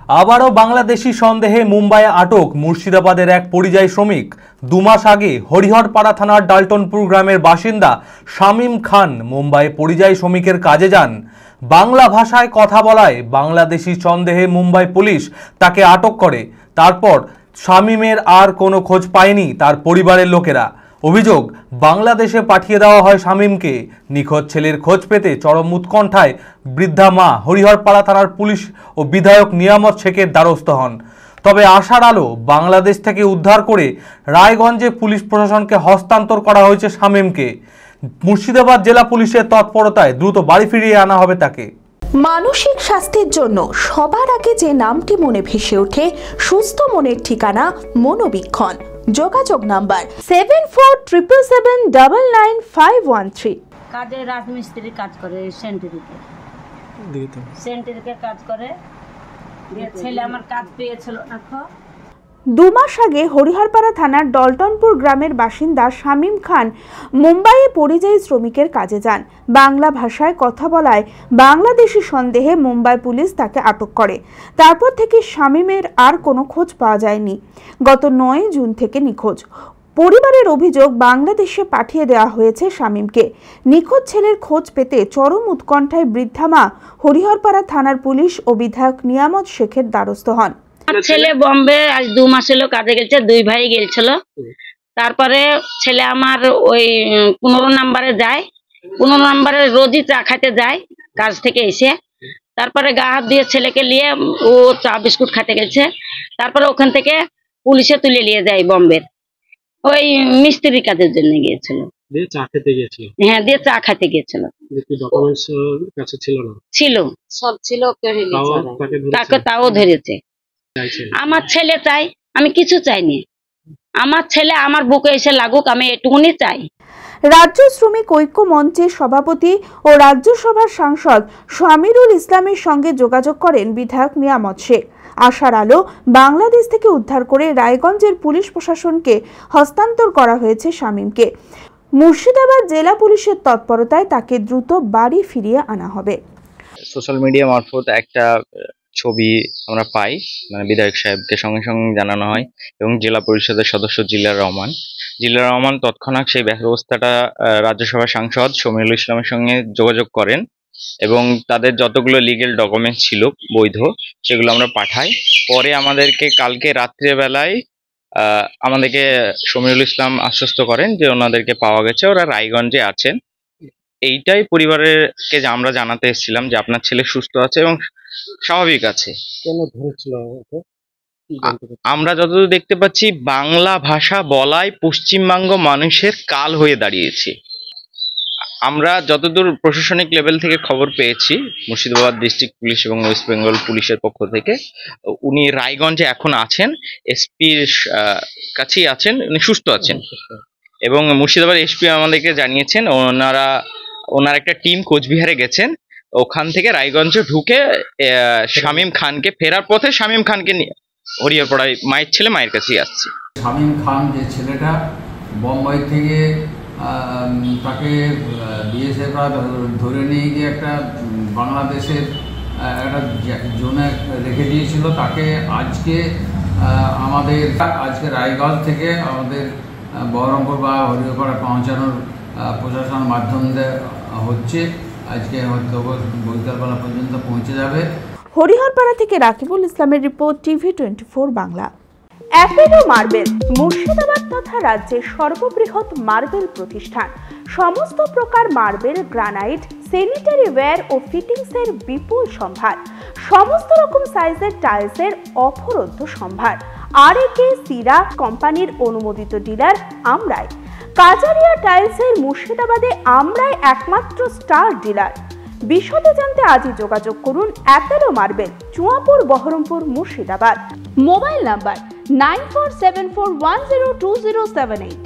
আবারও বাংলাদেশি সন্দেহে মুম্বাইয়ে আটক মুর্শিদাবাদের এক পরিযায়ী শ্রমিক। 2 মাস আগে হরিহরপাড়া থানার ডাল্টনপুর গ্রামের বাসিন্দা শামীম খান মুম্বাইয়ে পরিযায়ী শ্রমিকের কাজে যান। বাংলা ভাষায় কথা বলায় বাংলাদেশি সন্দেহে মুম্বাই পুলিশ তাকে আটক করে। তারপর শামীমের আর কোনো খোঁজ পায়নি তার পরিবারের লোকেরা। অভিযোগ, বাংলাদেশে পাঠিয়ে দেওয়া হয় শামীমকে। নিখোঁজ ছেলের খোঁজ পেতে চরম উৎকণ্ঠায় বৃদ্ধা মা হরিহরপাড়া থানার পুলিশ ও বিধায়ক নিয়ামত শেখের দ্বারস্থ হন। তবে আশার আলো, বাংলাদেশ থেকে উদ্ধার করে রায়গঞ্জে পুলিশ প্রশাসনকে হস্তান্তর করা হয়েছে শামীমকে। মুর্শিদাবাদ জেলা পুলিশের তৎপরতায় দ্রুত বাড়ি ফিরিয়ে আনা হবে তাকে। মানসিক স্বাস্থ্যের জন্য সবার আগে যে নামটি মনে ভেসে ওঠে, সুস্থ মনের ঠিকানা মনোবীক্ষণ। যোগাযোগ নাম্বার 7477799513। কাজে রাজমিস্ত্রি কাজ করে, সেন্টারিতে কাজ করে। ছেলে আমার কাজ পেয়েছিল। 2 মাস আগে হরিহরপাড়া থানার ডাল্টনপুর গ্রামের বাসিন্দা শামীম খান মুম্বাইয়ে পরিযায়ী শ্রমিকের কাজে যান। বাংলা ভাষায় কথা বলায় বাংলাদেশি সন্দেহে মুম্বাই পুলিশ তাকে আটক করে। তারপর থেকে শামীমের আর কোনো খোঁজ পাওয়া যায়নি। গত 9 জুন থেকে নিখোঁজ। পরিবারের অভিযোগ, বাংলাদেশে পাঠিয়ে দেওয়া হয়েছে শামীমকে। নিখোঁজ ছেলের খোঁজ পেতে চরম উৎকণ্ঠায় বৃদ্ধা মা হরিহরপাড়া থানার পুলিশ ও বিধায়ক নিয়ামত শেখের দ্বারস্থ হন। ছেলে বম্বে আজ 2 মাস হলো কাজে গেছে, 2 ভাই গেছিল। তারপরে ছেলে আমার ওই 15 নম্বরে যায়, 15 নম্বরে রোজই চা খাইতে যায় কাজ থেকে এসে। তারপরে গা হাত দিয়ে ছেলেকে নিয়ে ও চা বিস্কুট খাইতে গেছে। তারপরে ওখান থেকে পুলিশে তুলে নিয়ে যায় বম্বে, ওই মিস্ত্রি কাজের জন্য গিয়েছিল। হ্যাঁ, দিয়ে চা খাইতে গিয়েছিল। ছিল, সব ছিল, তাকে তাও ধরেছে। আমার ছেলে চাই, আমি কিছু চাইনি। আমার ছেলে আমার বুকে এসে লাগুক, আমি এটুকুনি চাই। রাজ্য শ্রমিক ঐক্য মঞ্চের সভাপতি ও রাজ্যসভার সাংসদ শামিরুল ইসলামের সঙ্গে যোগাযোগ করেন বিধায়ক নিয়ামত শেখ। আশার আলো, বাংলাদেশ থেকে উদ্ধার করে রায়গঞ্জের পুলিশ প্রশাসনকে হস্তান্তর করা হয়েছে শামীমকে। মুর্শিদাবাদ জেলা পুলিশের তৎপরতায় তাকে দ্রুত বাড়ি ফিরিয়ে আনা হবে। সোশ্যাল মিডিয়া মারফত একটা ছবি আমরা পাই, মানে বিধায়ক সাহেবকে সঙ্গে সঙ্গে জানানো হয় এবং জেলা পরিষদের সদস্য জিল্লার রহমান তৎক্ষণাৎ সেই ব্যবস্থাটা রাজ্যসভার সাংসদ শমিরুল ইসলামের সঙ্গে যোগাযোগ করেন এবং তাদের যতগুলো লিগেল ডকুমেন্ট ছিল বৈধ, সেগুলো আমরা পাঠাই। পরে আমাদেরকে কালকে রাত্রেবেলায় আমাদেরকে শমিরুল ইসলাম আশ্বস্ত করেন যে ওনাদেরকে পাওয়া গেছে, ওরা রায়গঞ্জে আছেন। এইটাই পরিবারেরকে আমরা জানাতে এসেছিলাম যে আপনার ছেলে সুস্থ আছে এবং স্বাভাবিক আছে। আমরা যতদূর দেখতে পাচ্ছি, বাংলা ভাষা বলাই পশ্চিমবঙ্গ মানুষের কাল হয়ে দাঁড়িয়েছে। আমরা যতদূর প্রশাসনিক লেভেল থেকে খবর পেয়েছি, মুর্শিদাবাদ ডিস্ট্রিক্ট পুলিশ এবং ওয়েস্ট বেঙ্গল পুলিশের পক্ষ থেকে, উনি রায়গঞ্জে এখন আছেন, এসপির কাছেই আছেন, উনি সুস্থ আছেন। এবং মুর্শিদাবাদ এসপি আমাদেরকে জানিয়েছেন ওনার একটা টিম কোচবিহারে গেছেন, ওখান থেকে রায়গঞ্জে ঢুকে শামীম খানকে ফেরার পথে শামীম খানকে হরিহরপাড়ায় মায়ের ছেলে মায়ের কাছেই আসছে। শামীম খান যে ছেলেটা বোম্বাই থেকে তাকে বিএসএফরা ধরে নিয়ে গিয়ে একটা বাংলাদেশের একটা জোনে রেখে দিয়েছিল, তাকে আজকে রায়গঞ্জ থেকে আমাদের বহরমপুর বা হরিহরপাড়া পৌঁছানোর প্রশাসন মাধ্যম হচ্ছে। আজকে হয়তো বৈকালবেলা পর্যন্ত পৌঁছে যাবে। হরিহরপাড়া থেকে রাকিবুল ইসলামের report, TV24 Bangla. Apollo marble Murshidabad তথা রাজ্যের সর্ববৃহৎ মার্বেল প্রতিষ্ঠান। সমস্ত প্রকার মার্বেল, গ্রানাইট, স্যানিটারি ওয়্যার ও ফিটিংসের বিপুল সম্ভার। সমস্ত রকম সাইজের টাইলসের অফুরন্ত সম্ভার। RAK সিরা কোম্পানির অনুমোদিত ডিলার আমরাই। কাজারিয়া টাইলসের মুর্শিদাবাদে আমরাই একমাত্র স্টার ডিলার। বিশদে জানতে আজই যোগাযোগ করুন Apollo marble, Chuapur, Baharampur, Murshidabad. Mobile number 9474102078।